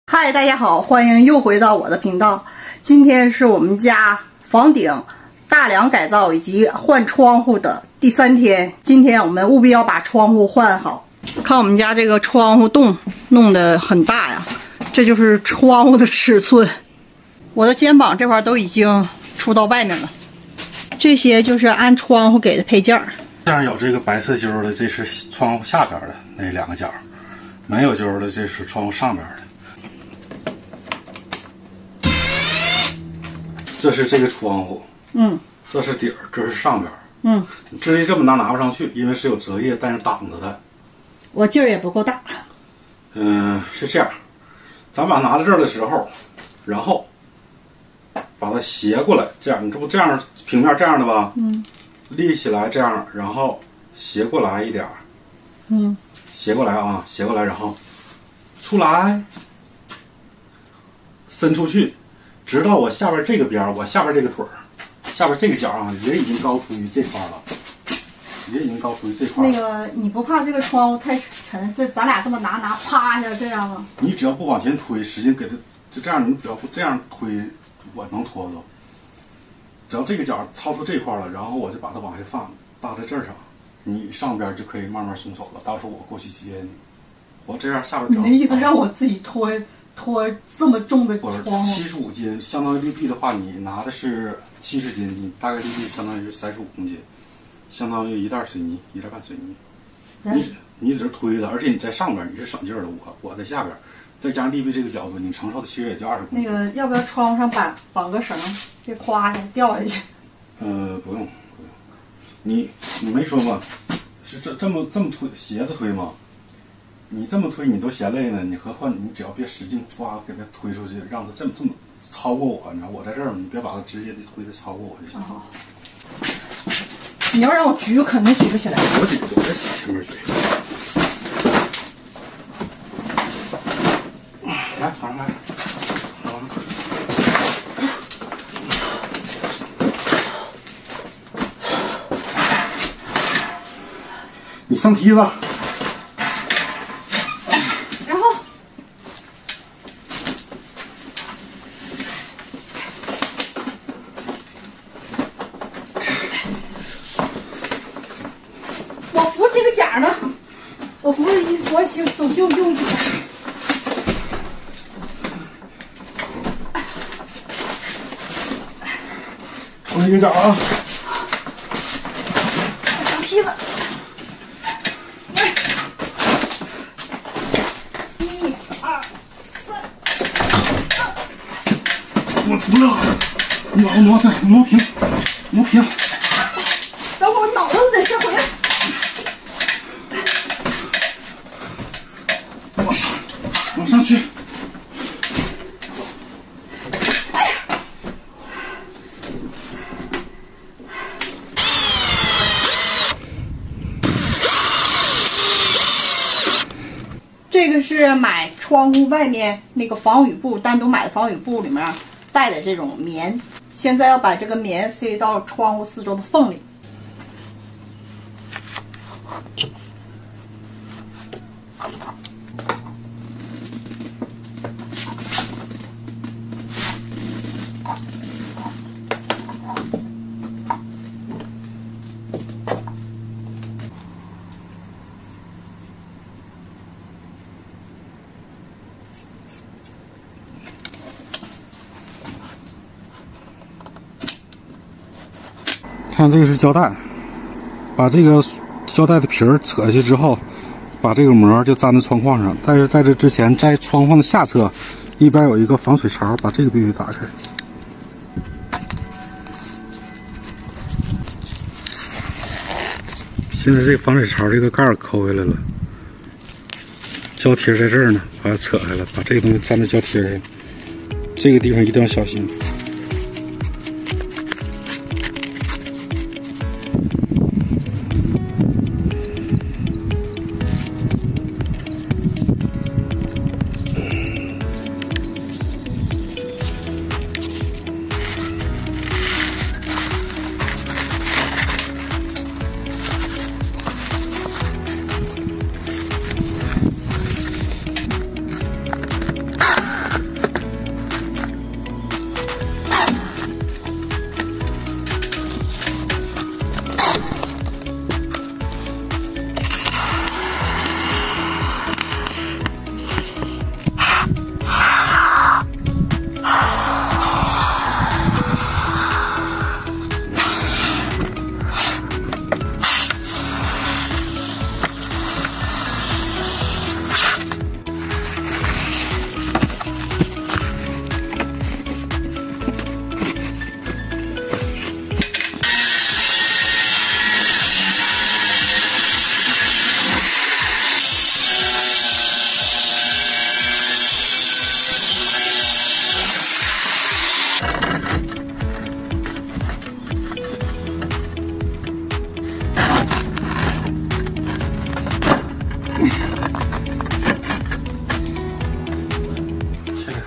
嗨，大家好，欢迎又回到我的频道。今天是我们家房顶大梁改造以及换窗户的第3天。今天我们务必要把窗户换好。看我们家这个窗户洞弄得很大呀，这就是窗户的尺寸。我的肩膀这块都已经出到外面了。这些就是安窗户给的配件。这样有这个白色揪的，这是窗户下边的那2个角；没有揪的，这是窗户上边的。这是这个窗户，这是底儿，这是上边，你直接这么拿不上去，因为是有折页，但是挡着的。我劲儿也不够大。是这样，咱把它拿到这儿的时候，然后把它斜过来，这样，你这不这样平面这样的吧？立起来这样，然后斜过来一点儿，斜过来啊，斜过来，然后出来，伸出去。直到我下边这个边，我下边这个腿儿，下边这个角啊，也已经高出于这块了，也已经高出于这块。那个，你不怕这个窗户太沉？这咱俩这么拿啪一下这样吗？你只要不往前推，使劲给它就这样，你只要不这样推，我能拖住。只要这个角超出这块了，然后我就把它往下放，搭在这儿上，你上边就可以慢慢松手了。到时候我过去接你，我这样下边。你的意思让我自己拖这么重的窗户？75斤，相当于绿地的话，你拿的是70斤，你大概绿地相当于是35公斤，相当于1袋水泥，1袋半水泥。你只是推的，而且你在上边你是省劲儿的，我在下边，再加上立壁这个角度，你承受的其实也就20公斤。那个要不要窗户上绑个绳，别夸下掉下去？不用，你没说吗？是这么推斜着推吗？你这么推你都嫌累呢，你何况你只要别使劲抓给它推出去，让它这么超过我，你知道我在这儿，你别把它直接的推的超过我就行。你要让我举，我肯定举不起来。我举，我在前面举。来，爬上来。你上梯子。我扶着我走就用一点。出一个角啊！上梯子。1、2、3。我出来了，挪平。等会儿我脑子得先回来。往上去。这个是买窗户外面那个防雨布，单独买的防雨布里面带的这种棉。现在要把这个棉塞到窗户四周的缝里。看这个是胶带，把这个胶带的皮儿扯下去之后，把这个膜就粘在窗框上。但是在这之前，在窗框的下侧一边有一个防水槽，把这个必须打开。现在这个防水槽这个盖儿抠下来了，胶贴在这儿呢，把它扯开了，把这个东西粘在胶贴上，这个地方一定要小心。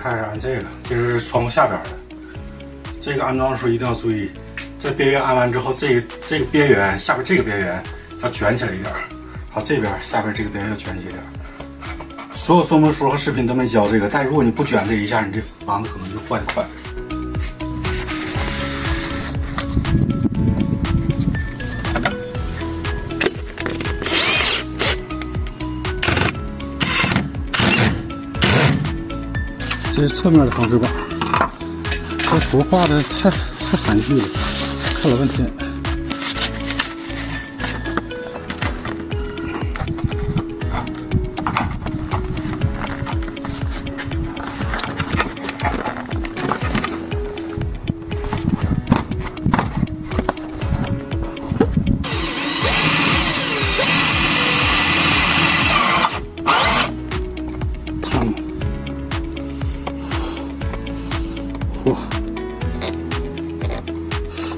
开始安这个，这是窗户下边的。这个安装的时候一定要注意，这边缘安完之后，这个边缘下边这个边缘要卷起来一点，好，这边下边这个边缘要卷起来一点。所有说明书和视频都没教这个，但如果你不卷这一下，你这房子可能就坏得快。这是侧面的防水板，这图画的太含蓄了，看了半天。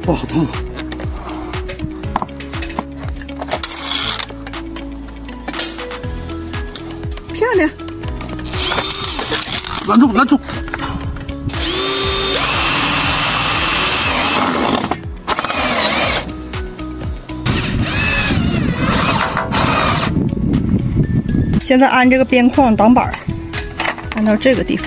哇，好烫啊！漂亮，拦住，拦住！现在安这个边框挡板，安到这个地方。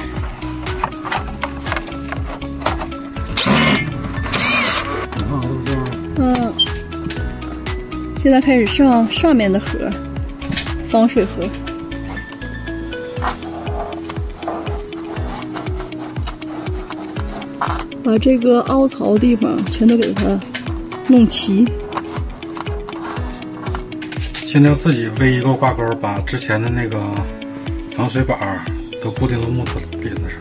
现在开始上面的盒，防水盒。把这个凹槽的地方全都给它弄齐。现在自己围一个挂钩，把之前的那个防水板都固定到木头钉子上。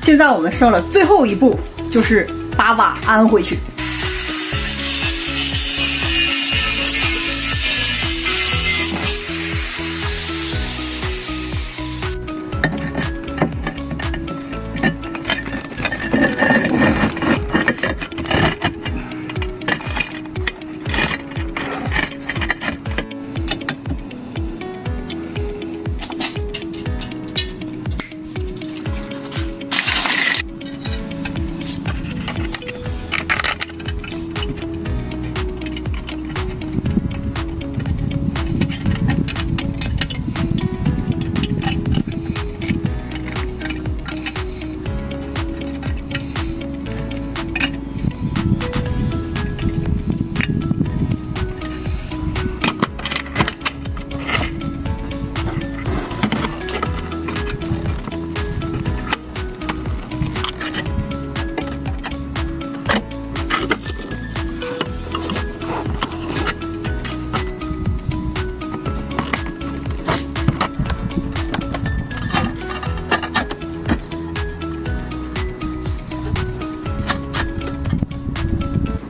现在我们剩了最后一步，就是把瓦安回去。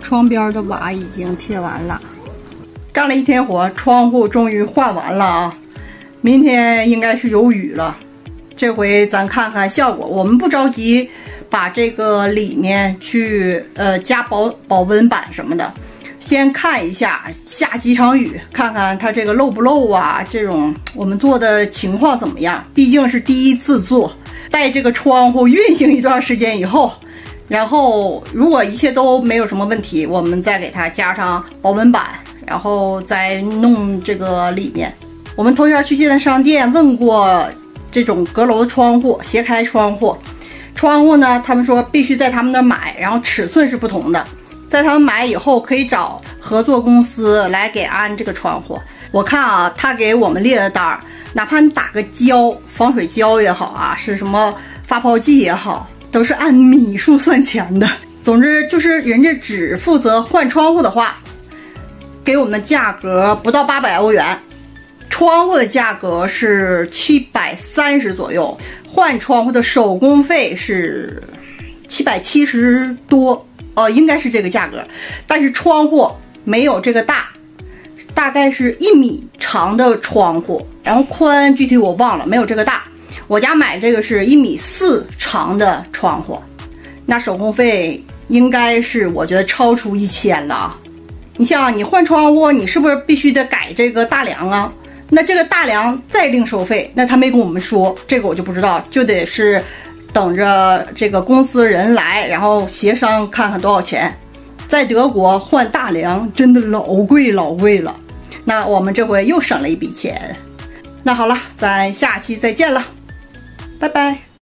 窗边的瓦已经贴完了，干了一天活，窗户终于换完了啊！明天应该是有雨了，这回咱看看效果。我们不着急把这个里面去加保温板什么的，先看一下下几场雨，看看它这个漏不漏啊，这种我们做的情况怎么样。毕竟是第一次做，待这个窗户运行一段时间以后，然后如果一切都没有什么问题，我们再给它加上保温板，然后再弄这个里面。我们头前去现代商店问过这种阁楼的窗户，斜开窗户呢，他们说必须在他们那买，然后尺寸是不同的，在他们买以后可以找合作公司来给安这个窗户。我看啊，他给我们列的单，哪怕你打个胶，防水胶也好啊，是什么发泡剂也好，都是按米数算钱的。总之就是人家只负责换窗户的话，给我们的价格不到800欧元，窗户的价格是730左右，换窗户的手工费是770多，应该是这个价格。但是窗户没有这个大，大概是1米长的窗户，然后宽具体我忘了，没有这个大。我家买这个是1.4米长的窗户，那手工费应该是我觉得超出1000了啊。你像你换窗户，你是不是必须得改这个大梁啊？那这个大梁再另收费，那他没跟我们说，这个我就不知道，就得是等着这个公司人来，然后协商看看多少钱。在德国换大梁真的老贵了，那我们这回又省了一笔钱。那好了，咱下期再见了，拜拜。